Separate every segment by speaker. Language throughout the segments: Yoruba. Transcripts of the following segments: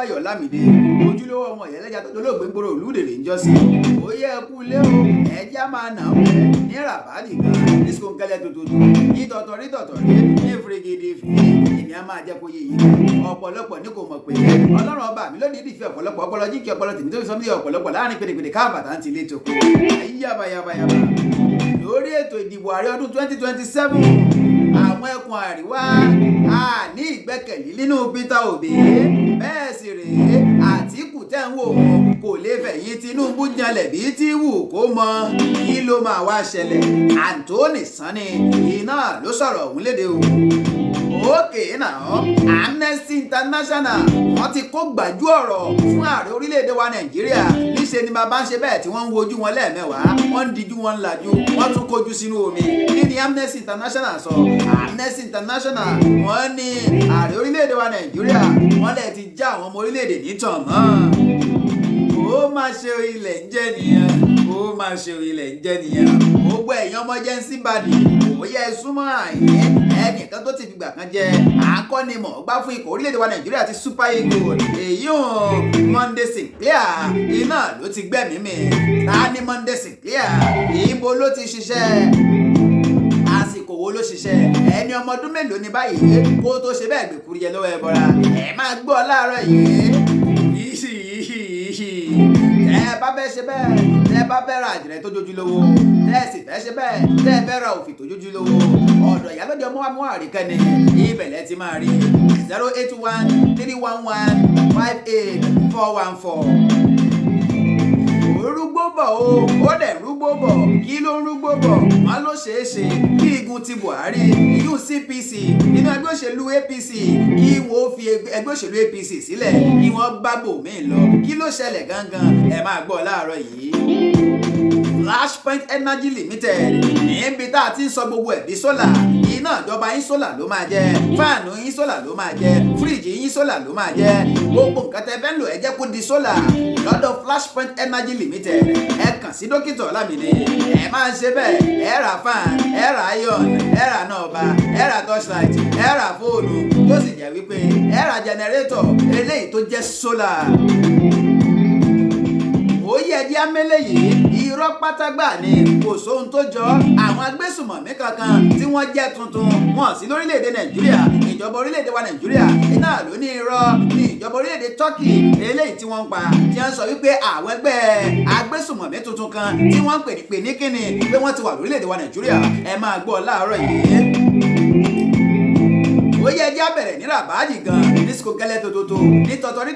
Speaker 1: Adébáyọ̀ Ọlámídé ojúlówó ọmọ ìyẹlẹ́jà tó dolóògbé gbòòrò olúdèrè ń jọ́sí ó yẹ kú lé o ẹjẹ́ máa nà ó pẹ́ ní ràbádì gan ní skóńkẹ́lẹ́ tuntun ní tọ̀tọ̀rí ní fìrìgìdì fìrí èmi á máa jẹ́ kó yé yìí ọ̀pọ̀lọpọ̀ ní kò mọ̀ pé ọlọ́run ọba mi lónìí ìdìfẹ́ ọ̀pọ̀lọpọ̀ ọpọlọ jíkì ọpọlọ tèmi tó fi sọmílì ọ̀pọ̀lọpọ̀ láàrin pèdèpèdè káàbàtà ń ti ilé tó kó ayábayábayába lórí ètò ìdìbò ààrẹ ọdún 2027 àwọn ẹkùn àríwá a ní ìgbẹ́kẹ̀lé nínú Peter Obi bẹ́ẹ̀ sì rèé Àtíkù tẹ́ ń wò wọ́n kò lè fẹ̀yìn Tinubu janlẹ̀ bí tí wù kó mọ kí ló máa wá ṣẹlẹ̀ Anthony Sanni iná ló sọ̀rọ̀ òun léde o. Òkè náà Amnesty International wọ́n ti kó gbàjú ọ̀rọ̀ fún ààrẹ orílẹ̀-èdè wa Nàìjíríà níṣẹ́ ni bàbá ń ṣe bẹ́ẹ̀ tí wọ́n ń wojú wọn lẹ́ẹ̀mẹ́wàá wọ́n ń dijú wọn lajú wọ́n tún kojú sínú omi kí ni Amnesty International sọ Amnesty International wọ́n ní ààrẹ orílẹ̀-èdè wa Nàìjíríà wọ́n lè ti já àwọn ọmọ orílẹ̀-èdè nítàn mọ́ ó máa ṣe ilẹ̀ ń jẹ́ nìyẹn ó máa ṣe ilẹ̀ ń jẹ́ nìyẹn gbogbo ẹ̀yàn ọmọ jẹ́nsí bàdì òye súnmọ́ àyè ẹnìkan tó ti fìgbà kan jẹ́ akọ́nimọ̀ọ́gbá fún ikọ̀ orílẹ̀-èdè wa Nàìjíríà ti Super Eagles èyí hàn Monday Sinclair iná ló ti gbẹ̀mí mi ta ni Monday Sinclair ibo ló ti ṣiṣẹ́ àsìkò wo ló ṣiṣẹ́ ẹni ọmọ ọdún mélòó ni báyìí kó tó ṣe bẹ́ẹ̀ gbèkúrú yẹ lọ́wọ́ ẹ bọ́ra ẹ máa gbọ́ láàárọ̀ yìí tẹ́ bá fẹ́ ṣe bẹ́ẹ̀ tẹ́ bá fẹ́ ra àjẹrẹ tó jójú lówó tẹ́ sì fẹ́ ṣe bẹ́ẹ̀ tẹ́ fẹ́ ra òfì tó jójú lówó ọ̀dọ̀ ìyálóde ọmọ wa àríkẹ́ni ibẹ̀lẹ̀ ti máa rí 08131158414. Rúgbó bọ̀ ó dẹ̀ rúgbó bọ̀ kí ló ń rúgbó bọ̀ wọ́n ló ṣeé ṣe kí igun ti Buhari ìyún CPC nínú ẹgbẹ́ òṣèlú APC kí wọ́n fi ẹgbẹ́ òṣèlú APC sílẹ̀ kí wọ́n gbàgbó míì lọ kí ló ṣẹlẹ̀ gangan ẹ máa gbọ́ láàárọ̀ yìí. Flashpoint Energy Limited níbi tá a ti ń sọ gbogbo ẹ̀ di sólà iná ìjọba yín sólà ló máa jẹ fáànù yín sólà ló máa jẹ fíríjì yín sólà ló máa jẹ gbogbo nǹkan tẹ́ fẹ́ lò ẹ jẹ́ kó di sólà lọ́dọ̀ Flashpoint Energy Limited ẹ kàn sí dókítà Ọlámídé ẹ máa ń ṣe bẹ́ẹ̀ ẹ ra fan ẹ ra iron ẹ ra nọ́ọ̀bà ẹ ra torchlight ẹ ra fóònù tó sì jẹ́ wípé ẹ ra generator eléyìí tó jẹ́ sólà. Ó yẹ ẹjẹ́ amẹ́lẹ́ yìí irọ́ pátágbà ni kò sóhun tó jọ àwọn agbésùmọ̀mí kankan tí wọ́n jẹ́ tuntun wọn sí lórílẹ̀‐èdè Nàìjíríà ìjọba orílẹ̀‐èdè wa Nàìjíríà iná ló ní irọ́ ní ìjọba orílẹ̀‐èdè Turkey eléyìí tí wọ́n ń pa tí wọ́n sọ wípé àwọn ẹgbẹ́ agbésùmọ̀mí tuntun kan tí wọ́n ń pè ní kíni pé wọ́n ti wà lórílẹ̀‐èdè wa Nàìjíríà ẹ máa gbọ́ láàárọ̀ yìí. Ó yẹ ẹjẹ́ abẹ̀rẹ̀ ní ràbáàdì gan ní skóńkẹ́lẹ́ tótótó ní tọ̀tọ̀rí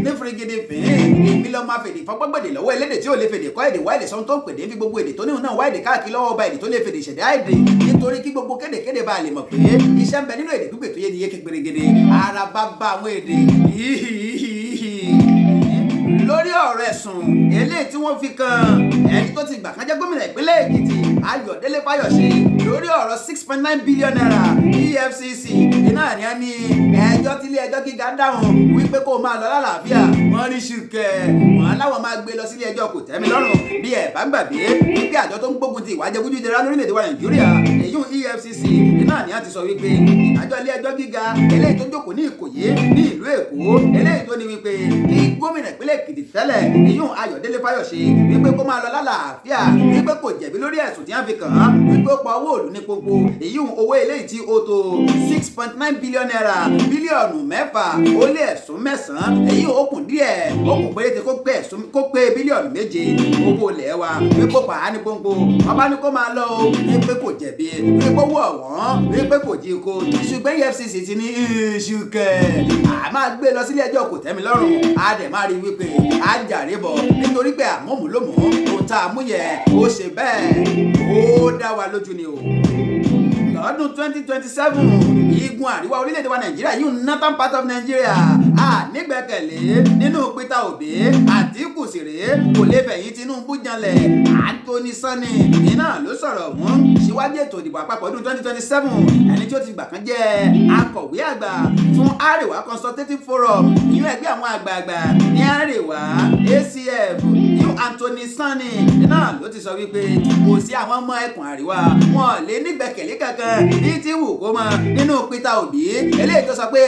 Speaker 1: ní fìrìgìdì fìrín èmi lọ́ọ́ máa fèdè fọ́pọ́gbèdè lọ́wọ́ elédè tí ò lè fèdè kọ́ èdè wá èdè sọ́n tó ń pèdè fi gbogbo èdè tó níhùn náà wá èdè káàkiri lọ́wọ́ ọba èdè tó lè fèdè ṣẹ̀dá èdè nítorí kí gbogbo kédèkédè bá lè mọ̀ pé iṣẹ́ ń bẹ nínú èdè gbígbè tó yé ni yé kékerégede ara bá bá àwọn èdè lórí ọ̀rọ̀ ẹ̀sùn eléyìí tí wọ́n fi kan ẹni tó ti gbà kan jẹ́ gómìnà ìpínlẹ̀ Èkìtì Ayọ̀délé Fayose lórí ọ̀rọ̀ 6.9 billion naira EFCC iná ni a ní ẹjọ́ tílé ẹjọ́ gíga dáhùn wípé kó máa lọ lálàáfíà wọ́n ní ṣùkẹ́ wọ́n láwọn máa gbé lọ sílé ẹjọ́ kò tẹ́mi lọ́rùn bí ẹ̀ bá gbàgbé wípé àjọ tó ń gbógun ti ìwà jẹgúdújẹrá lórílẹ̀‐èdè wa Nàìjíríà èyún EFCC iná ni a ti sọ wípé ìdájọ́ ilé ẹjọ́ gíga eléyìí tó jókòó ní Ìkòyí ní ìlú Èkó eléyìí tó ní wípé kí gómìnà ìpínlẹ̀ Èkìtì tẹ́lẹ̀ èyún Ayọ̀délé Fayose wípé kó máa lọ lálàáfíà wípé kò jẹ̀bi lórí ẹ̀sùn tí wọ́n fi kàn án wípé ó pa owó òòlù ní gbogbo èyún owó eléyìí tí ó tó 6.9 billion naira bílíọ̀nù 6 ó lé ẹ̀sùn 9 èyí ó kùn díẹ̀ ó kùn péréte kó pé bílíọ̀nù 7 owó ilẹ̀ wa wípé ó pa á ní gbogbo wọ́n bá ní kó máa lọ o wípé kò jẹ̀bi wípé owó ọ̀wọ́n wípé kò jí ko ṣùgbọ́n EFCC ti ní ṣùkẹ́ a máa gbé lọ sílé ẹjọ́ kò tẹ́mi lọ́rùn a dẹ̀ máa rí wípé a jàre bọ̀ nítorí pé àmọ́múlòmọ́ ohun tá a mú yẹ ó ṣe bẹ́ẹ̀ ó dá wa lójú ni o. Lọ́dún 2027 igun àríwá orílẹ̀-èdè wa Nàìjíríà yìí northern part of Nigeria nígbẹ́kẹ̀lé nínú Peter Obi Àtíkù sì rèé kò lè fẹ̀yìn Tinubu janlẹ̀ Anthony Sanni iná ló sọ̀rọ̀ ọ̀hún síwájú ètò ìdìbò àpapọ̀ ọdún 2027 ẹni tí ó ti gbà kan jẹ́ akọ̀wé àgbà fún Arewa Consultative Forum ìyún ẹgbẹ́ àwọn àgbààgbà ní Arewa ACF yóò Anthony Sani náà ló ti sọ wípé kò sí àwọn ọmọ ẹkùn àríwá wọn lè nígbẹ́kẹ̀lé kankan bí tí wù kó mọ nínú Peter Obi eléyìí tó sọ pé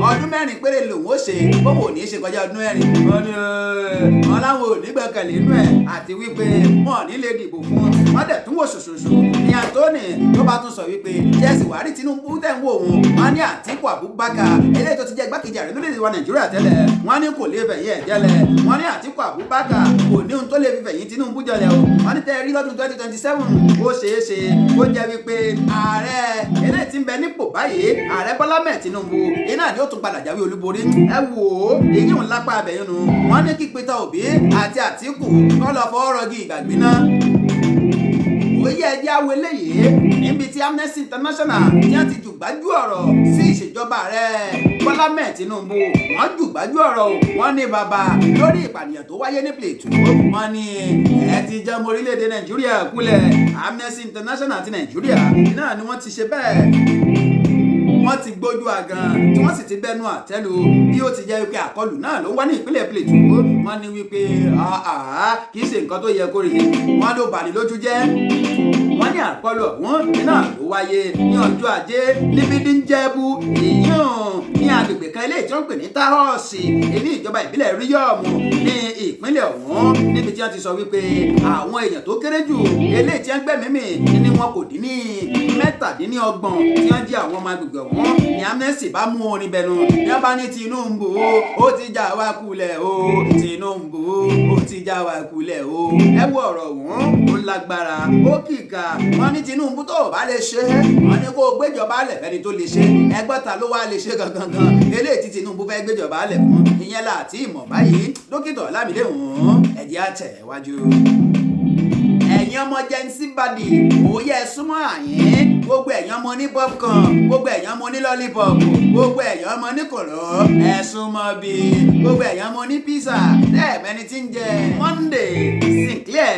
Speaker 1: ọdún 4 péré lòun ó ṣe bóun ò ní ṣe kọjá ọdún 4 wọn láwọn ò nígbẹ́kẹ̀lé inú ẹ̀ àti wípé wọn ò ní lè dìbò fún wọn dẹ̀ tún wò ṣoṣoṣo ní Anthony tó bá tún sọ wípé jẹ́sì wàá rí Tinubu tẹ̀ ń wò wọn wọn ní Àtíkù Abubakar eléyìí tó ti jẹ́ igbákejì ààrẹ lórílẹ̀-èdè wa Nàìjíríà tẹ́lẹ̀ wọn ní kò lè fẹ̀yìn ẹ̀ jẹ́lẹ̀ wọn ní Àtíkù Abubakar kò ní ohun tó lè fi fẹ̀yìn Tinubu jọlẹ̀ o wọn ní tẹ́ rí lọ́dún 2027 ó ṣeé ṣe kó jẹ́ wípé ààrẹ eléyìí tí ń bẹ nípò báyìí ààrẹ Bọ́lá Ahmed Tinubu iná ni ó tún padà jáwé olúborí ẹ wò ó èyí ń lápá abẹ́yẹn nu wọn ní kí Peter Obi àti Àtíkù kọ́ lọ fọwọ́ rọgí ìgbàgbé náà ó yẹ ẹjẹ́ àwọn eléyìí níbi tí Amnesty International tí wọ́n ti jùgbájú ọ̀rọ̀ sí ìṣèjọba rẹ̀ Bọ́lá Ahmed Tinubu wọ́n jùgbájú ọ̀rọ̀ wọ́n ní bàbá lórí ìpànìyàn tó wáyé ní Plateau wọ́n ní ẹ ti jẹ́ ọmọ orílẹ̀-èdè Nàìjíríà kulẹ̀ Amnesty International ti Nàìjíríà náà ni wọ́n ti ṣe bẹ́ẹ̀ wọ́n ti gbójú àgàn tí wọ́n sì ti bẹnu àtẹ́lu bí ó ti jẹ́ wípé àkọlù náà ló wá ní ìpínlẹ̀ Plateau wọ́n ní wípé kì í ṣe nǹkan tó yẹ kó rí wọ́n ló bani lójú jẹ́ wọ́n ní àkọlù ọ̀hún náà ló wáyé ní ọjọ́ Ajé níbi díjẹ́bù ìyún ní agbègbè kan ilé tí wọ́n pè ní Tahọ́ọ̀sì ní ìjọba ìbílẹ̀ Ríyọ̀mù ní ìpínlẹ̀ ọ̀hún níbi tí wọ́n ti sọ wípé àwọn èèyàn tó kéré jù eléyìí tí wọ́n gbẹ̀mímì ní wọn kò dín ní 27 tí wọ́n jẹ́ àwọn ọmọ agbègbè ọ̀hún ní Amnesty bá mú orin bẹnu ní wọ́n bá ní Tinubu ó ti já wa kulẹ̀ o Tinubu ó ti já wa kulẹ̀ o ẹ wo ọ̀rọ̀ ọ̀hún ó lágbára ó kìkà wọ́n ní Tinubu tó bá lè ṣe wọ́n ní kó gbéjọba lẹ̀ fẹ́ni tó lè ṣe ẹgbọ́ta ló wá lè ṣe gangan eléyìí tí Tinubu fẹ́ gbéjọba lẹ̀ fún ìyẹn láti ìmọ̀ báyìí dókítà Ọlámídé ẹ̀jẹ̀ àtẹ̀wájú ẹ̀yin ọmọ jẹ́nsí bàdì òye súnmọ́ àyín gbogbo ẹ̀yin ọmọ ní popcorn gbogbo ẹ̀yin ọmọ ní lollipop gbogbo ẹ̀yin ọmọ ní kòló ẹ̀sùn mọ́ bí gbogbo ẹ̀yin ọmọ ní pizza lẹ́ẹ̀mẹ́ni tí ń jẹ Monday Sinclair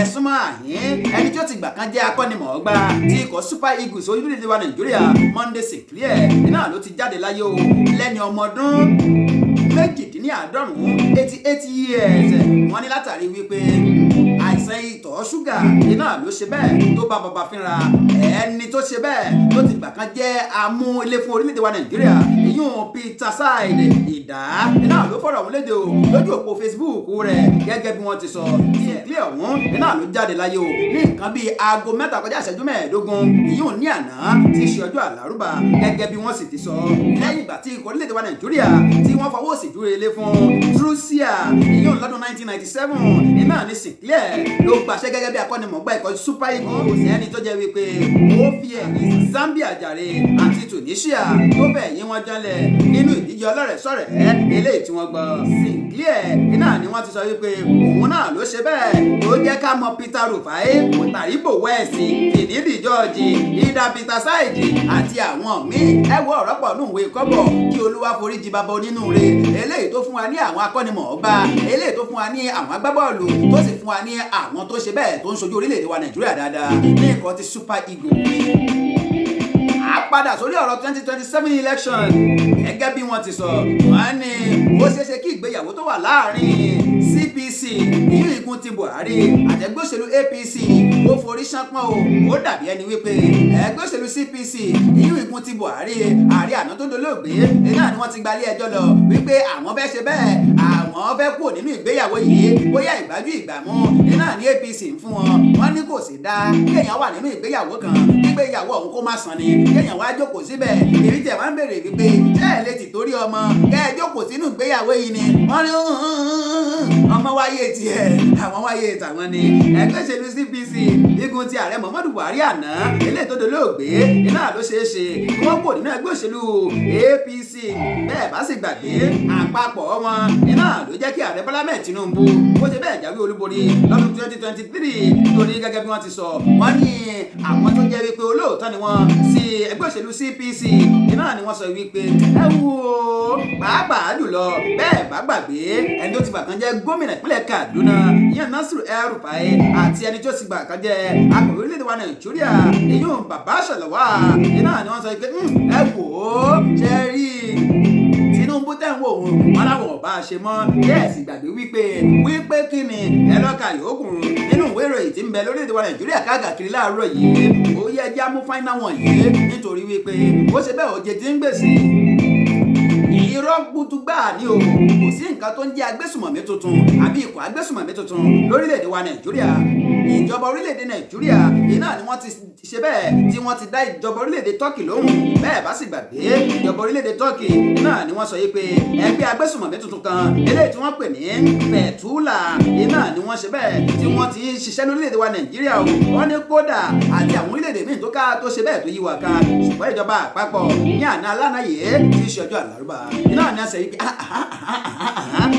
Speaker 1: ẹ̀sùn mọ́ àyín ẹni tí ó ti gbà kan jẹ́ akọ́nimọ̀ọ́gbá tí ikọ̀ Super Eagles orílẹ̀-èdè wa Nàìjíríà Monday Sinclair náà ló ti jáde láyé o lẹ́ni ọmọ ọdún 88 years wọ́n ní látàrí wípé àìsàn ìtọ̀ ṣúgà iná ló ṣe bẹ́ẹ̀ tó bá bàbá fínra ẹni tó ṣe bẹ́ẹ̀ tó ti gbà kan jẹ́ amú ilé fún orílẹ̀-èdè wa Nàìjíríà ìyún Peter Side ìdá iná ló fọ̀rọ̀ ọ̀hún léde o lójú òpó Facebook rẹ̀ gẹ́gẹ́ bí wọ́n ti sọ ilé ọ̀hún iná ló jáde láyé o ní nǹkan bíi aago 7:15 ìyún ní àná tí í ṣe ọjọ́ àlárúbà gẹ́gẹ́ bí wọ́n sì ti sọ lẹ́yìn ìgbà tí ikọ̀ orílẹ̀-èdè wa Nàìjíríà tí wọ́n fọwọ́ sí dúró ilé fún Trucia ìyún lọ́dún 1997 iná ní Sinclair ló gbàṣẹ́ gẹ́gẹ́ bí akọ́nimọ̀ọ́gbá ikọ̀ Super Eagles ẹni tó jẹ́ wípé ó fi ẹ̀yìn Zambia jàre àti Tunisia tó bẹ̀ yín wọn jálẹ̀ nínú ìdíje ọlọ́rẹ̀ẹ́sọ̀rẹ̀ eléyìí tí wọ́n gbọ́ Sinclair iná ni wọ́n ti sọ wípé òun náà ló ṣe bẹ́ẹ̀ tó jẹ́ ká mọ Peter Rufai Taribo West Kìnìdì George Ida Peter Side àti àwọn míì ẹ wo ọ̀rọ̀ pọ̀ nù ìwé kọ́bọ̀ kí Olúwa foríjì bàbá onínúure eléyìí tó fún wa ní àwọn akọ́nimọ̀ọ́gbá eléyìí tó fún wa ní àwọn agbábọ́ọ̀lù tó sì fún wa ní àwọn tó ṣe bẹ́ẹ̀ tó ń ṣojú orílẹ̀-èdè wa Nàìjíríà dáadáa ní nǹkan ti Super Eagles. a padà sórí ọ̀rọ̀ 2027 election gẹ́gẹ́ bí wọ́n ti sọ wọ́n ní ó ṣeéṣe kí ìgbéyàwó tó wà láàrin CPC ìyún igun ti Buhari àtẹgbẹ́ òṣèlú APC ó forí ṣánpọ́n o ó dàbí ẹni wípé ẹgbẹ́ òṣèlú CPC ìyún igun ti Buhari ààrẹ àná tó dolóògbé náà ni wọ́n ti gbalé ẹjọ́ lọ wípé àwọn fẹ́ ṣe bẹ́ẹ̀ àwọn fẹ́ kúrò nínú ìgbéyàwó yìí bóyá ìgbájú ìgbàmú náà ní APC ń fún wọn wọ́n ní kò sì dáa kéèyàn wà nínú ìgbéyàwó kan ìgbéyàwó ọ̀hún kó má san ni kéèyàn wá jókòó síbẹ̀ èmi tẹ̀ máa ń béèrè wípé ṣé ẹ̀ lè ti torí ọmọ kẹ́ ẹ jókòó sínú ìgbéyàwó yìí ni wọ́n ní ọmọ wáyé tiẹ̀ àwọn wáyé tàwọn ni ẹgbẹ́ òṣèlú CPC igun ti ààrẹ Muhammadu Buhari àná eléyìí tó dolóògbé iná ló ṣeé ṣe kí wọ́n kò nínú ẹgbẹ́ òṣèlú APC bẹ́ẹ̀ bá sì gbàgbé àpapọ̀ wọn iná ló jẹ́ kí ààrẹ Bọ́lá Ahmed Tinubu ó ṣe bẹ́ẹ̀ jáwé olúborí lọ́dún 2023 torí gẹ́gẹ́ bí wọ́n ti sọ wọ́n ní àwọn tó jẹ́ wípé olóòótọ́ ni wọ́n sí ẹgbẹ́ òṣèlú CPC iná ni wọ́n sọ wípé ẹ wo pàápàá jùlọ bẹ́ẹ̀ bá gbàgbé ẹni tó ti gbà kan jẹ́ gómìnà ìpínlẹ̀ Kaduna ìyẹn Nasiru El-Rufai àti ẹni tó ti gbà kan jẹ́ akọ̀wé orílẹ̀-èdè wa Nàìjíríà ìyún Bàbá Ṣàlàwà iná ni wọ́n sọ wípé ẹ wò ó ṣe rí Tinubu tẹ̀ ń wò wọn láwọn ọba ṣe mọ́ yẹ́ẹ̀sì gbàgbé wípé kí ni ẹlọ́ka yòókù nínú ìwé ìròyìn tí ń bẹ lórílẹ̀‐èdè wa Nàìjíríà káàkiri láàárọ̀ yìí ó yẹ já mú fáínà wọ̀nyí nítorí wípé ó ṣe bẹ́ẹ̀ òjè tí ń gbèsè irọ́ gbúdúgbà ni o kò sí nǹkan tó ń jẹ́ agbésùmọ̀mí tuntun àbí ikọ̀ agbésùmọ̀mí tuntun lórílẹ̀‐èdè wa Nàìjíríà ìjọba orílẹ̀‐èdè Nàìjíríà iná ni wọ́n ti ṣe bẹ́ẹ̀ tí wọ́n ti dá ìjọba orílẹ̀‐èdè Turkey lóhùn bẹ́ẹ̀ bá sì gbàgbé ìjọba orílẹ̀‐èdè Turkey iná ni wọ́n sọ yìí pé ẹgbẹ́ agbésùmọ̀mí tuntun kan eléyìí tí wọ́n pè ní Fẹ̀túlà iná ni wọ́n ṣe bẹ́ẹ̀ tí wọ́n ti ń ṣiṣẹ́ lórílẹ̀‐èdè wa Nàìjíríà o wọ́n ní kódà àti àwọn orílẹ̀‐èdè míì tó ṣe bẹ́ẹ̀ tó yí wa ká ṣùgbọ́n ìjọba àpapọ̀ ní àná alánàyè tí í ṣe ọjọ́ àlárúbá iná ni a sẹ yìí pé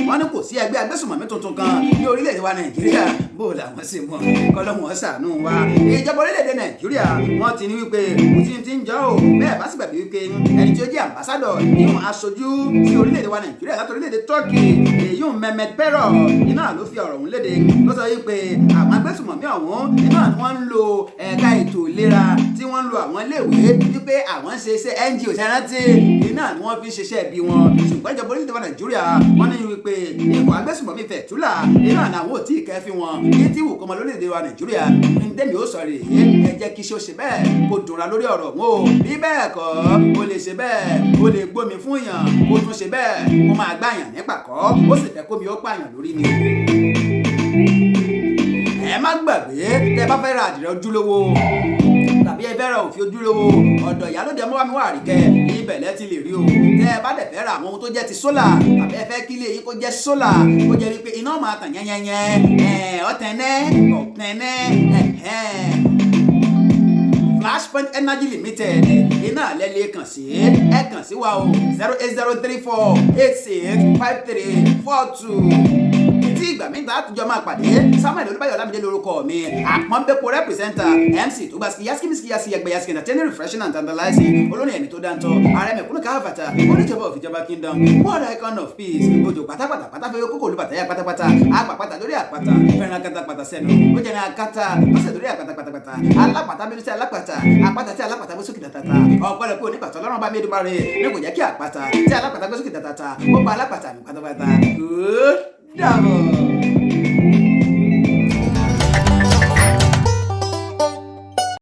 Speaker 1: wọ́n ní kò sí ẹgbẹ́ agbésùmọ̀mí tuntun kan ní orílẹ̀-èdè wa Nàìjíríà bó làwọn sì mọ̀ kọ́lọ́hún ṣàánú wa ìjọba orílẹ̀-èdè Nàìjíríà wọ́n ti ní wípé kò ti ń jọ́ ò bẹ́ẹ̀ bá sì gbàgbé wípé ẹni tí ó jẹ́ àmbásádọ̀ ìhùn aṣojú sí orílẹ̀-èdè wa Nàìjíríà láti orílẹ̀-èdè Turkey ìhùn Mehmet Pero iná ló fi ọ̀rọ̀ ọ̀hún léde ló sọ wípé àwọn agbésùmọ̀mí ọ̀hún iná ni wọ́n ń lo ẹ̀ka ètò ìlera tí wọ́n ń lo àwọn iléèwé wípé àwọn ṣe iṣẹ́ NGO ṣárántì iná ni wọ́n fi ṣiṣẹ́ bí wọn ṣùgbọ́n ìjọba orílẹ̀-èdè wa Nàìjíríà wọ́n ní wípé ikọ̀ agbésùmọ̀mí Fẹ̀túlà iná làwọn ò tí ì kẹ́fí wọn ní tí wù kọ́mọ lórílẹ̀-èdè wa Nàìjíríà ndẹ́mi ó sọ rè é ẹ jẹ́ kí iṣẹ́ ó ṣe bẹ́ẹ̀ kó dùnra lórí ọ̀rọ̀ wọn o bí bẹ́ẹ̀ kọ́ ó lè ṣe bẹ́ẹ̀ ó lè gbómi fún yàn ó tún ṣe bẹ́ẹ̀ ó máa gbàyàn nípa kọ́ ó sì fẹ́ kómi ó pààyàn lórí ni. ẹ má gbàgbé tẹ bá fẹ́ ra àdìrẹ ojúlówó tàbí ẹ fẹ́ ra òfin ojúlówó ọ̀dọ̀ ìyálóde mọ́wámi wà rí kẹ́ ibẹ̀ lẹ́ ti lè rí o tẹ́ ẹ bá dẹ̀ fẹ́ ra àwọn ohun tó jẹ́ ti sólà tàbí ẹ fẹ́ kí ilé yín kó jẹ́ sólà kó jẹ́ wípé iná máa tàn yẹ́nyẹ́nyẹ́ ọ̀tẹ̀nẹ́ Flashpoint Energy Limited iná lẹ́lẹ́ kàn sí ẹ kàn sí wa o 08034865342 tí ìgbà mi ta àtijọ́ máa pàdé Samuel Olúbáyọ̀ Ọlámídé lórúkọ mi àpọ́nbẹ́pọ̀ rẹ́pìsẹ́ńtà MC tó bá skiyaski ẹgbẹ́ yaski entertaining refreshing and tantalizing olórin ẹ̀mí tó dáńtọ́ ààrẹ mẹ̀kúnnù káfàtà oníjọba òfìjọba kingdom world icon of peace òjò pátápátá fẹ́ kókò olúbàtà yá pátápátá àpàpàtà lórí àpàtà fẹ́ràn kátàpàtà sẹ́nu ó jẹ́ ní akátá lọ́sẹ̀ lórí àpàtà pátápátá alápàtà bí sí alápàtà àpàtà tí alápàtà bó sókè tàtàtà ọ̀pọ̀lọpọ̀ pé onípàtà ọlọ́run bá mi dùn bá rẹ̀ ní kò jẹ́ kí àpàtà tí alápàtà bó sókè tàtàtà ó pa alápàtà mi pátápátá. Ó dàbọ̀.